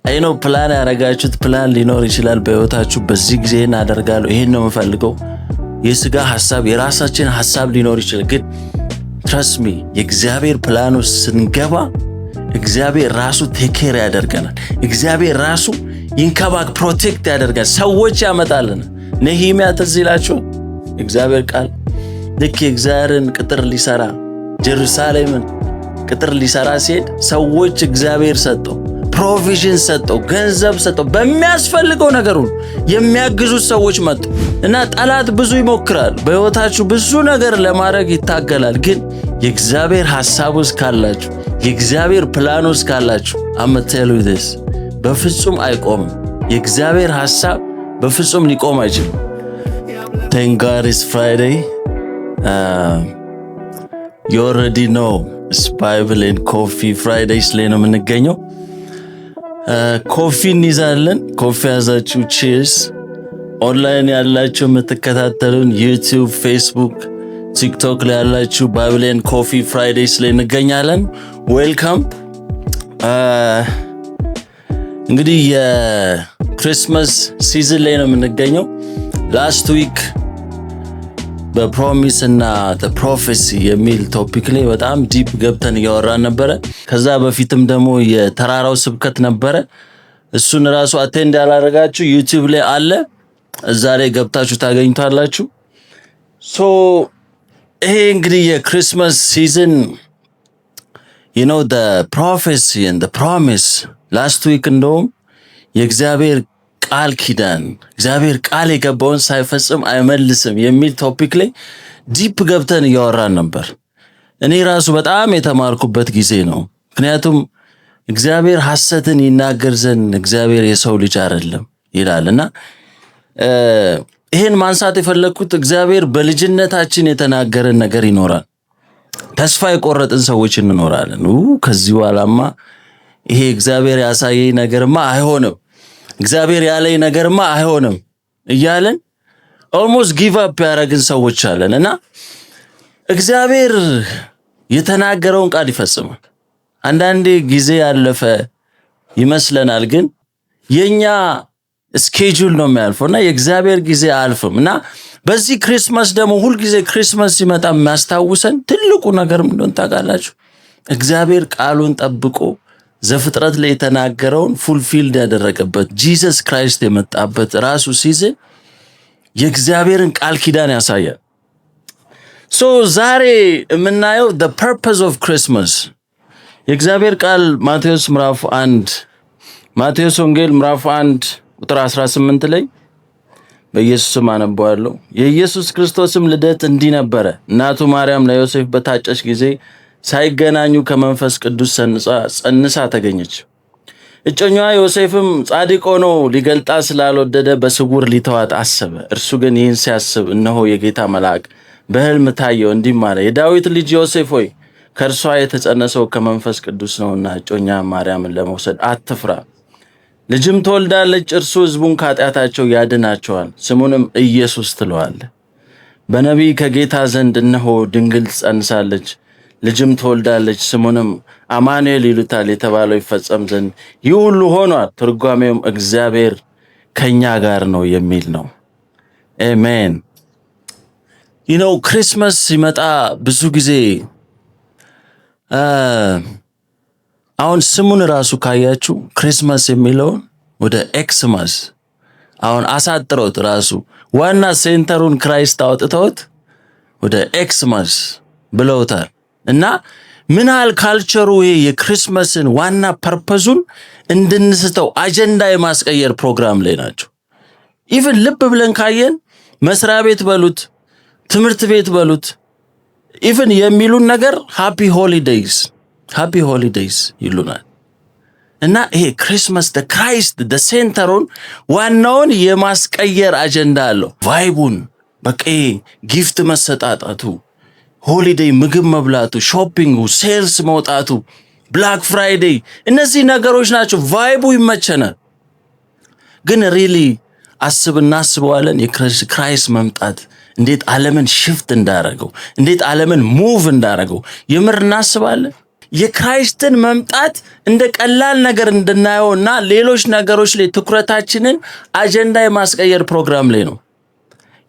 አይኖ ፕላን ያረጋችሁት ፕላን ሊኖር ይችላል በህይወታችሁ። በዚህ ጊዜ እናደርጋለሁ፣ ይሄን ነው የምፈልገው። የስጋ ሐሳብ የራሳችን ሐሳብ ሊኖር ይችላል። ግን ትረስት ሚ የእግዚአብሔር ፕላን ውስጥ ስንገባ እግዚአብሔር ራሱ ቴክ ኬር ያደርገናል። እግዚአብሔር ራሱ ይንከባክ ፕሮቴክት ያደርጋል። ሰዎች ያመጣልን። ነህምያ ትዝ ይላችሁ እግዚአብሔር ቃል ልክ የእግዚአብሔርን ቅጥር ሊሰራ ጀሩሳሌምን ቅጥር ሊሰራ ሲሄድ ሰዎች እግዚአብሔር ሰጠው፣ ፕሮቪዥን ሰጠው፣ ገንዘብ ሰጠው። በሚያስፈልገው ነገር ሁሉ የሚያግዙት ሰዎች መጡ እና ጠላት ብዙ ይሞክራል። በህይወታችሁ ብዙ ነገር ለማድረግ ይታገላል። ግን የእግዚአብሔር ሐሳብ ውስጥ ካላችሁ የእግዚአብሔር ፕላን ውስጥ ካላችሁ አመተሉ this በፍጹም አይቆምም። የእግዚአብሔር ሐሳብ በፍጹም ሊቆም አይችልም። Thank God it's Friday. You already know it's Bible and Coffee Fridays ላይ ነው የምንገኘው። ኮፊ እንይዛለን። ኮፊ ያዛችሁ ቺርስ። ኦንላይን ያላችሁ የምትከታተሉን ዩቲዩብ፣ ፌስቡክ፣ ቲክቶክ ላይ ያላችሁ ባይብል ኤንድ ኮፊ ፍራይዴይስ ላይ እንገኛለን። ዌልካም። እንግዲህ የክሪስማስ ሲዝን ላይ ነው የምንገኘው። ላስት ዊክ በፕሮሚስ እና ፕሮፌሲ የሚል ቶፒክ ላይ በጣም ዲፕ ገብተን እያወራን ነበረ። ከዛ በፊትም ደግሞ የተራራው ስብከት ነበረ። እሱን ራሱ አቴንድ ያላረጋችሁ ዩቲዩብ ላይ አለ፣ እዛ ላይ ገብታችሁ ታገኙታላችሁ። ሶ ይሄ እንግዲህ የክሪስማስ ሲዝን you know the prophecy and the promise last week እንደውም የእግዚአብሔር ቃል ኪዳን እግዚአብሔር ቃል የገባውን ሳይፈጽም አይመልስም የሚል ቶፒክ ላይ ዲፕ ገብተን እያወራን ነበር። እኔ ራሱ በጣም የተማርኩበት ጊዜ ነው። ምክንያቱም እግዚአብሔር ሐሰትን ይናገር ዘንድ እግዚአብሔር የሰው ልጅ አይደለም ይላልና ይሄን ማንሳት የፈለኩት እግዚአብሔር በልጅነታችን የተናገረን ነገር ይኖራል። ተስፋ የቆረጥን ሰዎች እንኖራለን። ከዚህ በኋላማ ይሄ እግዚአብሔር ያሳየኝ ነገርማ አይሆንም፣ እግዚአብሔር ያለኝ ነገርማ አይሆንም እያለን ኦልሞስት ጊቭ አፕ ያደረግን ሰዎች አለን እና እግዚአብሔር የተናገረውን ቃል ይፈጽማል። አንዳንዴ ጊዜ ያለፈ ይመስለናል፣ ግን የኛ ስኬጁል ነው የሚያልፈው እና የእግዚአብሔር ጊዜ አያልፍም። እና በዚህ ክሪስማስ ደግሞ ሁል ጊዜ ክሪስማስ ሲመጣ የሚያስታውሰን ትልቁ ነገር እንደሆነ ታውቃላችሁ፣ እግዚአብሔር ቃሉን ጠብቆ ዘፍጥረት ላይ የተናገረውን ፉልፊልድ ያደረገበት ጂሰስ ክራይስት የመጣበት ራሱ ሲዝን የእግዚአብሔርን ቃል ኪዳን ያሳያል። ሶ ዛሬ የምናየው the purpose of Christmas የእግዚአብሔር ቃል ማቴዎስ ምዕራፍ 1 ማቴዎስ ወንጌል ምዕራፍ 1 ቁጥር 18 ላይ በኢየሱስ ስም አነባዋለሁ። የኢየሱስ ክርስቶስም ልደት እንዲህ ነበረ። እናቱ ማርያም ለዮሴፍ በታጨች ጊዜ ሳይገናኙ ከመንፈስ ቅዱስ ጸንሳ ተገኘች። እጮኛዋ ዮሴፍም ጻድቅ ሆኖ ሊገልጣ ስላልወደደ በስውር ሊተዋት አሰበ። እርሱ ግን ይህን ሲያስብ እነሆ የጌታ መልአክ በሕልም ታየው፣ እንዲህም አለ፣ የዳዊት ልጅ ዮሴፍ ሆይ ከእርሷ የተጸነሰው ከመንፈስ ቅዱስ ነውና እጮኛ ማርያምን ለመውሰድ አትፍራ። ልጅም ትወልዳለች፣ እርሱ ሕዝቡን ከኃጢአታቸው ያድናቸዋል፣ ስሙንም ኢየሱስ ትለዋለህ። በነቢይ ከጌታ ዘንድ እነሆ ድንግል ጸንሳለች፣ ልጅም ትወልዳለች፣ ስሙንም አማኑኤል ይሉታል የተባለው ይፈጸም ዘንድ ይህ ሁሉ ሆኗል። ትርጓሜውም እግዚአብሔር ከኛ ጋር ነው የሚል ነው። አሜን። ክሪስማስ ሲመጣ ብዙ ጊዜ አሁን ስሙን ራሱ ካያችሁ ክሪስማስ የሚለውን ወደ ኤክስማስ አሁን አሳጥረውት ራሱ ዋና ሴንተሩን ክራይስት አውጥተውት ወደ ኤክስማስ ብለውታል። እና ምን ያህል ካልቸሩ ይሄ የክሪስማስን ዋና ፐርፐዙን እንድንስተው አጀንዳ የማስቀየር ፕሮግራም ላይ ናቸው። ኢቭን ልብ ብለን ካየን መስሪያ ቤት በሉት ትምህርት ቤት በሉት ኢቭን የሚሉን ነገር ሃፒ ሆሊዴይስ ይሉናል። እና ይሄ ክሪስማስ ክራይስት ሴንተሩን ዋናውን የማስቀየር አጀንዳ አለው። ቫይቡን በቃ ጊፍት መሰጣጣቱ፣ ሆሊዴይ ምግብ መብላቱ፣ ሾፒንጉ፣ ሴልስ መውጣቱ፣ ብላክ ፍራይዴይ እነዚህ ነገሮች ናቸው። ቫይቡ ይመቸናል። ግን ሪሊ እናስበዋለን የክራይስት መምጣት እንዴት ዓለምን ሽፍት እንዳረገው እንዴት ዓለምን ሙቭ እንዳረገው የምር እናስባለን። የክራይስትን መምጣት እንደ ቀላል ነገር እንድናየውና ሌሎች ነገሮች ላይ ትኩረታችንን አጀንዳ የማስቀየር ፕሮግራም ላይ ነው።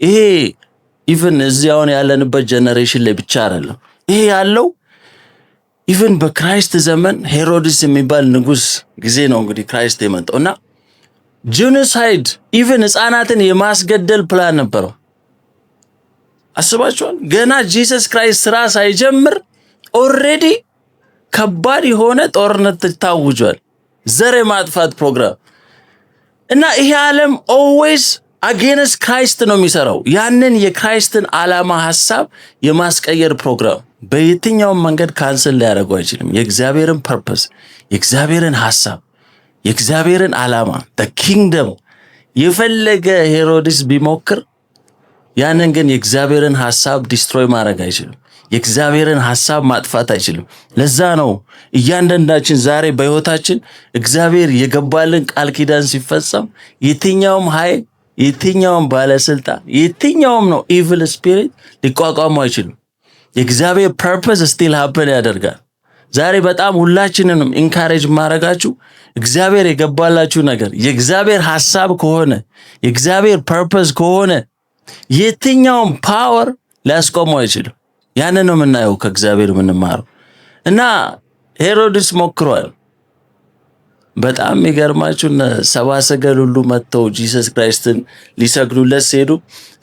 ይሄ ኢቭን እዚያውን ያለንበት ጀነሬሽን ላይ ብቻ አይደለም። ይሄ ያለው ኢቭን በክራይስት ዘመን ሄሮድስ የሚባል ንጉስ ጊዜ ነው እንግዲህ ክራይስት የመጣውና ጄኖሳይድ ኢቭን ህፃናትን የማስገደል ፕላን ነበረው። አስባችኋል? ገና ጂሰስ ክራይስት ስራ ሳይጀምር ኦልሬዲ ከባድ የሆነ ጦርነት ታውጇል። ዘር የማጥፋት ፕሮግራም እና ይሄ ዓለም ኦልዌይስ አጌንስት ክራይስት ነው የሚሰራው። ያንን የክራይስትን ዓላማ ሐሳብ የማስቀየር ፕሮግራም በየትኛውም መንገድ ካንሰል ሊያደርገው አይችልም። የእግዚአብሔርን ፐርፐስ፣ የእግዚአብሔርን ሐሳብ፣ የእግዚአብሔርን ዓላማ ኪንግደም የፈለገ ሄሮድስ ቢሞክር ያንን ግን የእግዚአብሔርን ሐሳብ ዲስትሮይ ማድረግ አይችልም። የእግዚአብሔርን ሐሳብ ማጥፋት አይችልም። ለዛ ነው እያንዳንዳችን ዛሬ በሕይወታችን እግዚአብሔር የገባልን ቃል ኪዳን ሲፈጸም የትኛውም ኃይል፣ የትኛውም ባለስልጣን፣ የትኛውም ነው ኢቪል ስፒሪት ሊቋቋሙ አይችልም። የእግዚአብሔር ፐርፐስ ስቲል ሃፕን ያደርጋል። ዛሬ በጣም ሁላችንንም ኢንካሬጅ ማድረጋችሁ እግዚአብሔር የገባላችሁ ነገር የእግዚአብሔር ሐሳብ ከሆነ የእግዚአብሔር ፐርፐስ ከሆነ የትኛውም ፓወር ሊያስቆመው አይችልም። ያንን ነው የምናየው ከእግዚአብሔር የምንማረው እና ሄሮድስ ሞክሯል። በጣም የሚገርማችሁ ሰብአ ሰገል ሁሉ መጥተው ጂሰስ ክራይስትን ሊሰግዱለት ሲሄዱ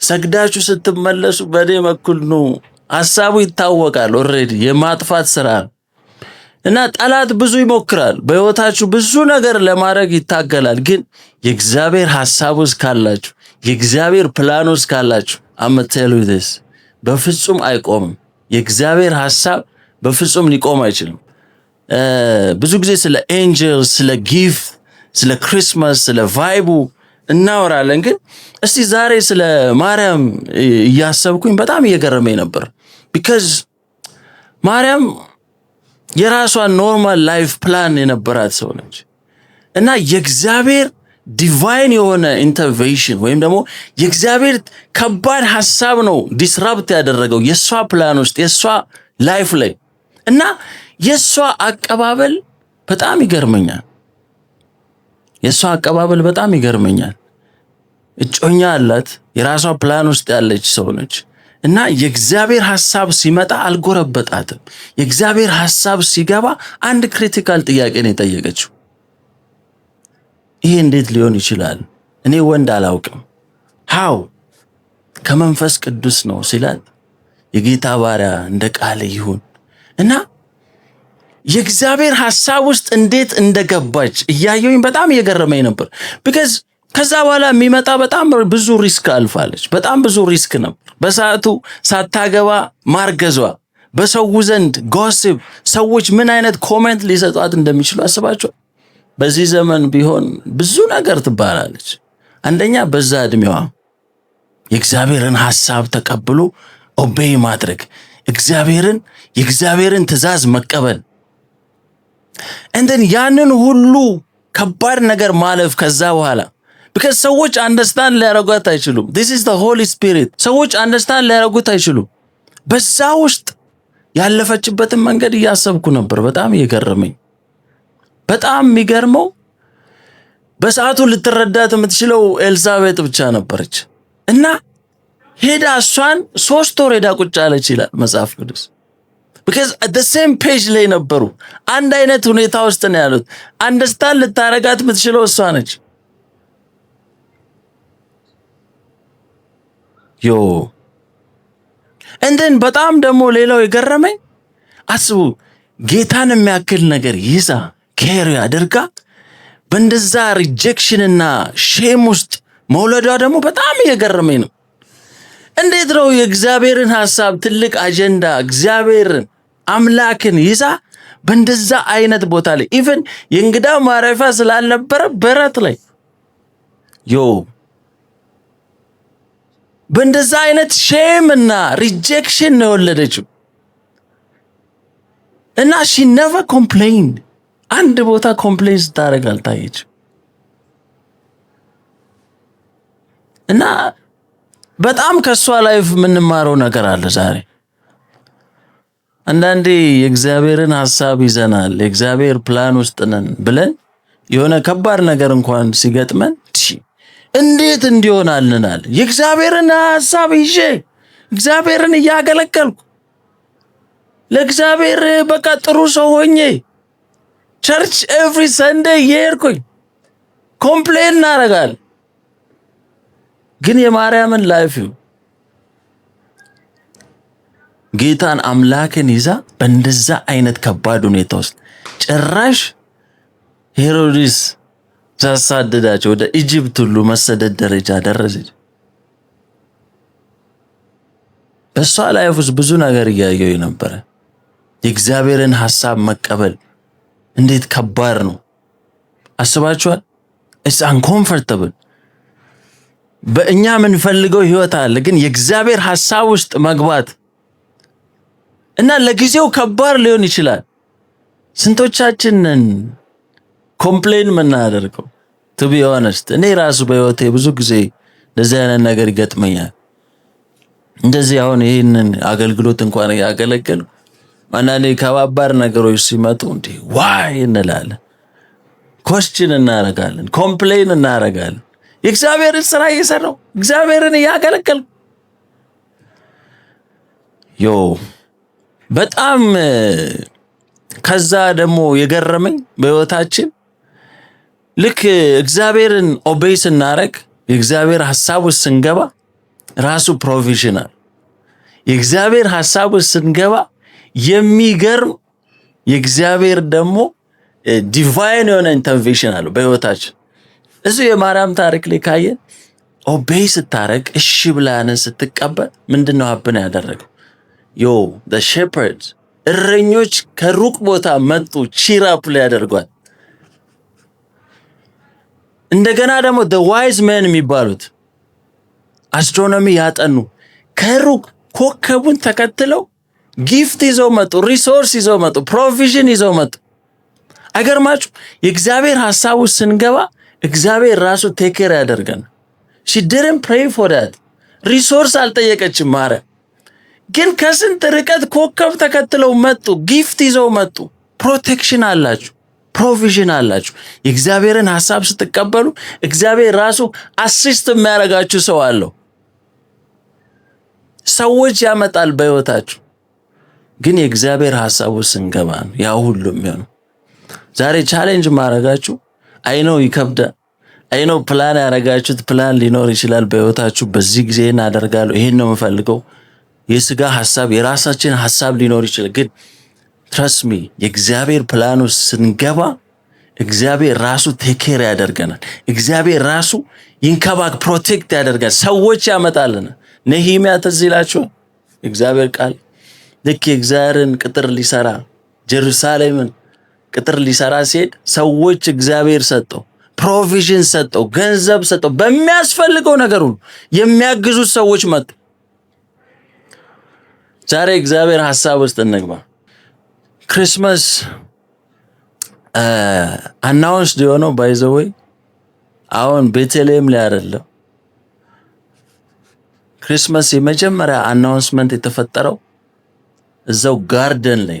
ሰግዳችሁ ስትመለሱ በእኔ በኩል ነው። ሐሳቡ ይታወቃል። ኦልሬዲ የማጥፋት ስራ እና ጠላት ብዙ ይሞክራል። በሕይወታችሁ ብዙ ነገር ለማድረግ ይታገላል። ግን የእግዚአብሔር ሐሳብ ውስጥ ካላችሁ የእግዚአብሔር ፕላን ውስጥ ካላችሁ አመተሉ this በፍጹም አይቆምም። የእግዚአብሔር ሐሳብ በፍጹም ሊቆም አይችልም። ብዙ ጊዜ ስለ ኤንጀልስ፣ ስለ ጊፍት፣ ስለ ክሪስማስ፣ ስለ ቫይቡ እናወራለን። ግን እስቲ ዛሬ ስለ ማርያም እያሰብኩኝ በጣም እየገረመኝ ነበር። ቢካዝ ማርያም የራሷን ኖርማል ላይፍ ፕላን የነበራት ሰው ነች እና የእግዚአብሔር ዲቫይን የሆነ ኢንተርቬንሽን ወይም ደግሞ የእግዚአብሔር ከባድ ሐሳብ ነው ዲስራፕት ያደረገው የሷ ፕላን ውስጥ የሷ ላይፍ ላይ እና የሷ አቀባበል በጣም ይገርመኛል። የሷ አቀባበል በጣም ይገርመኛል። እጮኛ አላት፣ የራሷ ፕላን ውስጥ ያለች ሰው ነች እና የእግዚአብሔር ሐሳብ ሲመጣ አልጎረበጣትም። የእግዚአብሔር ሐሳብ ሲገባ አንድ ክሪቲካል ጥያቄ ነው የጠየቀችው። ይሄ እንዴት ሊሆን ይችላል? እኔ ወንድ አላውቅም። ሃው ከመንፈስ ቅዱስ ነው ሲላት የጌታ ባሪያ እንደ ቃል ይሁን እና የእግዚአብሔር ሐሳብ ውስጥ እንዴት እንደገባች እያየሁኝ በጣም እየገረመኝ ነበር። ቢካዝ ከዛ በኋላ የሚመጣ በጣም ብዙ ሪስክ አልፋለች። በጣም ብዙ ሪስክ ነበር። በሰዓቱ ሳታገባ ማርገዟ፣ በሰው ዘንድ ጎሲፕ፣ ሰዎች ምን አይነት ኮሜንት ሊሰጧት እንደሚችሉ አስባቸው። በዚህ ዘመን ቢሆን ብዙ ነገር ትባላለች። አንደኛ በዛ እድሜዋ የእግዚአብሔርን ሐሳብ ተቀብሎ ኦቤይ ማድረግ፣ የእግዚአብሔርን ትእዛዝ መቀበል እንደን ያንን ሁሉ ከባድ ነገር ማለፍ ከዛ በኋላ because ሰዎች አንደርስታንድ ሊያረጉት አይችሉም። this is the holy spirit ሰዎች አንደርስታንድ ሊያረጉት አይችሉም። በዛ ውስጥ ያለፈችበትን መንገድ እያሰብኩ ነበር። በጣም እየገረመኝ በጣም የሚገርመው በሰዓቱ ልትረዳት የምትችለው ኤልሳቤጥ ብቻ ነበረች እና ሄዳ እሷን 3 ወር ሄዳ ቁጭ አለች ይላል መጽሐፍ ቅዱስ። because at the same page ላይ ነበሩ። አንድ አይነት ሁኔታ ውስጥ ነው ያሉት። አንደርስታንድ ልታረጋት የምትችለው እሷ ነች። and then በጣም ደግሞ ሌላው የገረመኝ አስቡ፣ ጌታን የሚያክል ነገር ይዛ ኬር አድርጋ በእንደዛ ሪጀክሽን እና ሼም ውስጥ መውለዷ ደግሞ በጣም እየገረመኝ ነው። እንዴት ነው የእግዚአብሔርን ሐሳብ ትልቅ አጀንዳ እግዚአብሔርን አምላክን ይዛ በእንደዛ አይነት ቦታ ላይ ኢቭን የእንግዳ ማረፊያ ስላልነበረ በረት ላይ በእንደዛ አይነት ሼም እና ሪጀክሽን ነው የወለደችው እና she never complained። አንድ ቦታ ኮምፕሌን ስታደርግ አልታየችም። እና በጣም ከሷ ላይፍ የምንማረው ነገር አለ ዛሬ። አንዳንዴ የእግዚአብሔርን ሐሳብ ይዘናል፣ የእግዚአብሔር ፕላን ውስጥ ነን ብለን የሆነ ከባድ ነገር እንኳን ሲገጥመን እንዴት እንዲሆን አልናል። የእግዚአብሔርን ሐሳብ ይዤ እግዚአብሔርን እያገለገልኩ ለእግዚአብሔር በቃ ጥሩ ሰው ሆኜ ቸርች ኤቭሪ ሰንዴይ የሄድኩኝ ኮምፕሌን እናደርጋለን። ግን የማርያምን ላይፍ ጌታን አምላክን ይዛ በእንደዛ አይነት ከባድ ሁኔታ ውስጥ ጭራሽ ሄሮድስ ሳሳደዳቸው ወደ ኢጅፕት ሁሉ መሰደድ ደረጃ ደረሰች። በሷ ላይፍ ውስጥ ብዙ ነገር እያየሁ ነበረ። የእግዚአብሔርን ሐሳብ መቀበል እንዴት ከባድ ነው አስባችኋል? it's uncomfortable። በእኛ የምንፈልገው ህይወት አለ፣ ግን የእግዚአብሔር ሐሳብ ውስጥ መግባት እና ለጊዜው ከባድ ሊሆን ይችላል። ስንቶቻችንን ኮምፕሌን የምናደርገው? to be honest እኔ ራሱ በህይወቴ ብዙ ጊዜ እንደዚህ አይነት ነገር ይገጥመኛል። እንደዚህ አሁን ይሄንን አገልግሎት እንኳን ያገለግል አንዳንዴ ከባባር ነገሮች ሲመጡ እንዴ ዋይ እንላለን፣ ኮስችን እናረጋለን፣ ኮምፕሌን እናረጋለን። የእግዚአብሔርን ስራ እየሰራው እግዚአብሔርን ያገለግል በጣም ከዛ ደግሞ የገረመኝ በህይወታችን ልክ እግዚአብሔርን ኦቤይ ስናረግ የእግዚአብሔር ሐሳብ ውስጥ ስንገባ ራሱ ፕሮቪዥናል የእግዚአብሔር ሐሳብ ውስጥ ስንገባ የሚገርም የእግዚአብሔር ደግሞ ዲቫይን የሆነ ኢንተርቬንሽን አለው በህይወታችን። እዚህ የማርያም ታሪክ ላይ ካየን ኦቤይ ስታረግ እሺ ብላንን ስትቀበል ምንድነው ሀብን ያደረገው? the shepherds እረኞች ከሩቅ ቦታ መጡ ቺራፕ ላይ ያደርጓል። እንደገና ደግሞ the wise men የሚባሉት አስትሮኖሚ ያጠኑ ከሩቅ ኮከቡን ተከትለው ጊፍት ይዘው መጡ፣ ሪሶርስ ይዘው መጡ፣ ፕሮቪዥን ይዘው መጡ። አይገርማችሁ? የእግዚአብሔር ሐሳብ ውስጥ ስንገባ እግዚአብሔር ራሱ ቴክ ኬር ያደርገናል። she didn't pray for that ሪሶርስ አልጠየቀችም ማርያም። ግን ከስንት ርቀት ኮከብ ተከትለው መጡ፣ ጊፍት ይዘው መጡ። ፕሮቴክሽን አላችሁ፣ ፕሮቪዥን አላችሁ። የእግዚአብሔርን ሐሳብ ስትቀበሉ እግዚአብሔር ራሱ አሲስት የሚያደርጋችሁ ሰው አለው። ሰዎች ያመጣል በህይወታችሁ። ግን የእግዚአብሔር ሐሳብ ውስጥ ስንገባ ነው ያ ሁሉ የሚሆነው። ዛሬ ቻሌንጅ ማድረጋችሁ አይነው ይከብዳል። አይነው ፕላን ያደረጋችሁት ፕላን ሊኖር ይችላል በህይወታችሁ። በዚህ ጊዜ እናደርጋለሁ፣ ይሄን ነው የምፈልገው፣ የሥጋ ሐሳብ የራሳችን ሐሳብ ሊኖር ይችላል። ግን ትረስት ሚ የእግዚአብሔር ፕላን ውስጥ ስንገባ እግዚአብሔር ራሱ ቴክ ኬር ያደርገናል። እግዚአብሔር ራሱ ይንከባክ ፕሮቴክት ያደርጋል። ሰዎች ያመጣልና ነህምያ ትዝ ይላችኋል። እግዚአብሔር ቃል ልክ የእግዚአብሔርን ቅጥር ሊሰራ ጀሩሳሌምን ቅጥር ሊሰራ ሲሄድ ሰዎች እግዚአብሔር ሰጠው፣ ፕሮቪዥን ሰጠው፣ ገንዘብ ሰጠው። በሚያስፈልገው ነገር ሁሉ የሚያግዙት ሰዎች መጡ። ዛሬ እግዚአብሔር ሐሳብ ውስጥ እንግባ። ክሪስማስ አናውንስድ የሆነው ባይ ዘ ዌይ አሁን ቤተልሔም ላይ አይደለም። ክሪስማስ የመጀመሪያ አናውንስመንት የተፈጠረው እዛው ጋርደን ላይ፣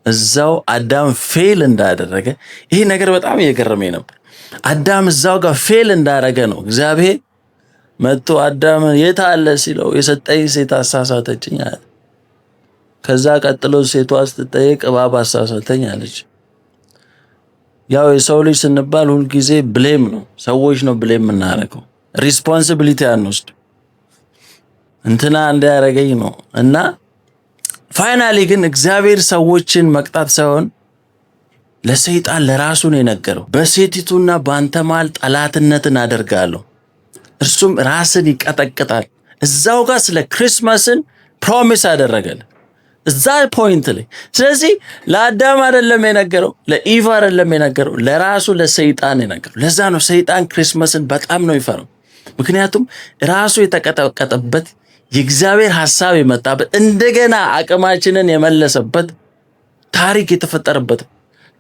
እዛው አዳም ፌል እንዳደረገ። ይሄ ነገር በጣም እየገረመኝ ነበር። አዳም እዛው ጋር ፌል እንዳደረገ ነው እግዚአብሔር መጥቶ አዳም የት አለ ሲለው የሰጠኝ ሴት አሳሳተችኝ አለ። ከዛ ቀጥሎ ሴቷ ስትጠይቅ እባብ አሳሳተኝ አለች። ያው የሰው ልጅ ስንባል ሁሉ ጊዜ ብሌም ነው፣ ሰዎች ነው ብሌም የምናደርገው፣ ሪስፖንሲቢሊቲ አንወስድ። እንትና እንዳያረገኝ ነው። እና ፋይናሊ ግን እግዚአብሔር ሰዎችን መቅጣት ሳይሆን ለሰይጣን ለራሱ ነው የነገረው። በሴቲቱና በአንተ መሃል ጠላትነትን አደርጋለሁ፣ እርሱም ራስን ይቀጠቅጣል። እዛው ጋር ስለ ክሪስማስን ፕሮሚስ አደረገል እዛ ፖይንት ላይ። ስለዚህ ለአዳም አይደለም የነገረው፣ ለኢቭ አይደለም የነገረው፣ ለራሱ ለሰይጣን የነገረው። ለዛ ነው ሰይጣን ክሪስማስን በጣም ነው ይፈራው። ምክንያቱም ራሱ የተቀጠቀጠበት የእግዚአብሔር ሐሳብ የመጣበት እንደገና አቅማችንን የመለሰበት ታሪክ የተፈጠረበት።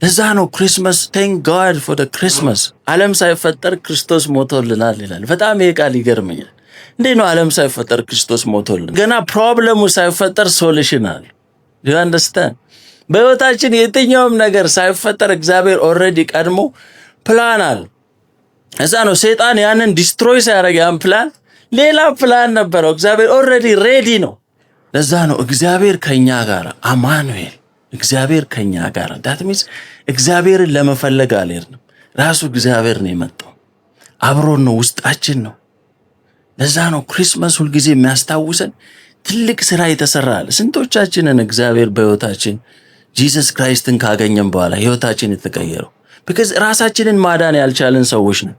ለዛ ነው ክሪስማስ thank God for the Christmas። ዓለም ሳይፈጠር ክርስቶስ ሞቶልናል ይላል። በጣም ይሄ ቃል ይገርመኛል። እንዴት ነው ዓለም ሳይፈጠር ክርስቶስ ሞቶልን? ገና ፕሮብለሙ ሳይፈጠር ሶሉሽን አለ። you understand? በህይወታችን የትኛውም ነገር ሳይፈጠር እግዚአብሔር ኦልሬዲ ቀድሞ ፕላን አለ። እዛ ነው ሰይጣን ያንን ዲስትሮይ ሲያደርግ ያን ፕላን ሌላ ፕላን ነበረው። እግዚአብሔር ኦልሬዲ ሬዲ ነው። ለዛ ነው እግዚአብሔር ከኛ ጋር አማኑኤል፣ እግዚአብሔር ከኛ ጋር that means እግዚአብሔርን ለመፈለግ አልሄድንም። ራሱ እግዚአብሔር ነው የመጣው፣ አብሮን ነው፣ ውስጣችን ነው። ለዛ ነው ክሪስማስ ሁልጊዜ የሚያስታውሰን ትልቅ ስራ የተሰራል። ስንቶቻችንን እግዚአብሔር በህይወታችን ጂሰስ ክራይስትን ካገኘን በኋላ ህይወታችን የተቀየረው? because ራሳችንን ማዳን ያልቻለን ሰዎች ነን።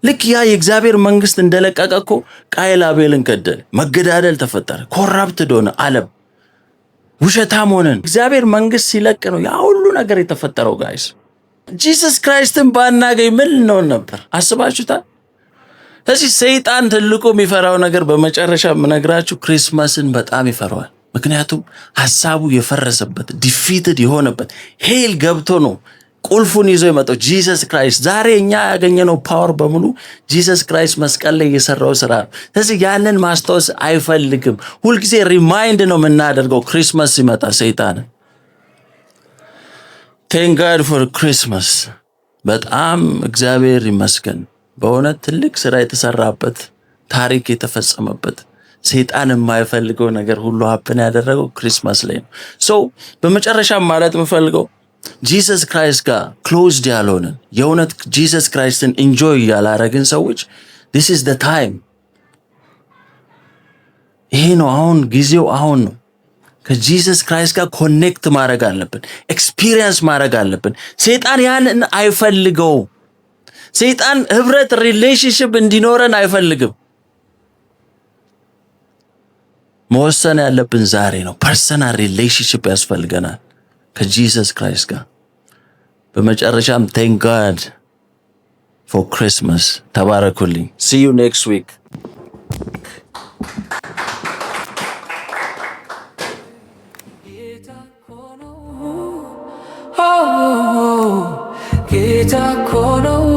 ልክ ያ የእግዚአብሔር መንግስት እንደለቀቀ እኮ ቃየል አቤልን ገደለ፣ መገዳደል ተፈጠረ፣ ኮራፕትድ ሆነ ዓለም፣ ውሸታም ሆነን። እግዚአብሔር መንግስት ሲለቅ ነው ያ ሁሉ ነገር የተፈጠረው። ጋይስ ጂሰስ ክራይስትን ባናገኝ ምን ልንሆን ነበር? አስባችሁታል? ስለዚህ ሰይጣን ትልቁ የሚፈራው ነገር በመጨረሻ የምነግራችሁ ክሪስማስን በጣም ይፈራዋል። ምክንያቱም ሐሳቡ የፈረሰበት ዲፊትድ የሆነበት ሄል ገብቶ ነው ቁልፉን ይዞ የመጣው ጂሰስ ክራይስት። ዛሬ እኛ ያገኘነው ፓወር በሙሉ ጂሰስ ክራይስት መስቀል ላይ የሰራው ስራ ነው። ስለዚህ ያንን ማስታወስ አይፈልግም። ሁልጊዜ ሪማይንድ ነው የምናደርገው ክሪስማስ ሲመጣ ሰይጣንን። ቴንክ ጋድ ፎር ክሪስማስ። በጣም እግዚአብሔር ይመስገን። በእውነት ትልቅ ስራ የተሰራበት ታሪክ የተፈጸመበት ሰይጣን የማይፈልገው ነገር ሁሉ ሀፕን ያደረገው ክሪስማስ ላይ ነው። ሶ በመጨረሻ ማለት የምፈልገው ጂሰስ ክራይስት ጋር ክሎዝድ ያልሆነን የእውነት ጂሰስ ክራይስትን ኢንጆይ ያላረግን ሰዎች this is the time። ይሄ ነው አሁን ጊዜው፣ አሁን ነው። ከጂሰስ ክራይስት ጋር ኮኔክት ማድረግ አለብን፣ ኤክስፒሪየንስ ማድረግ አለብን። ሰይጣን ያንን አይፈልገው። ሰይጣን ህብረት ሪሌሽንሺፕ እንዲኖረን አይፈልግም። መወሰን ያለብን ዛሬ ነው። ፐርሰናል ሪሌሽንሺፕ ያስፈልገናል ከጂሰስ ክራይስት ጋር። በመጨረሻም thank God for Christmas። ተባረኩልኝ። see you next week። ጌታ እኮ ነው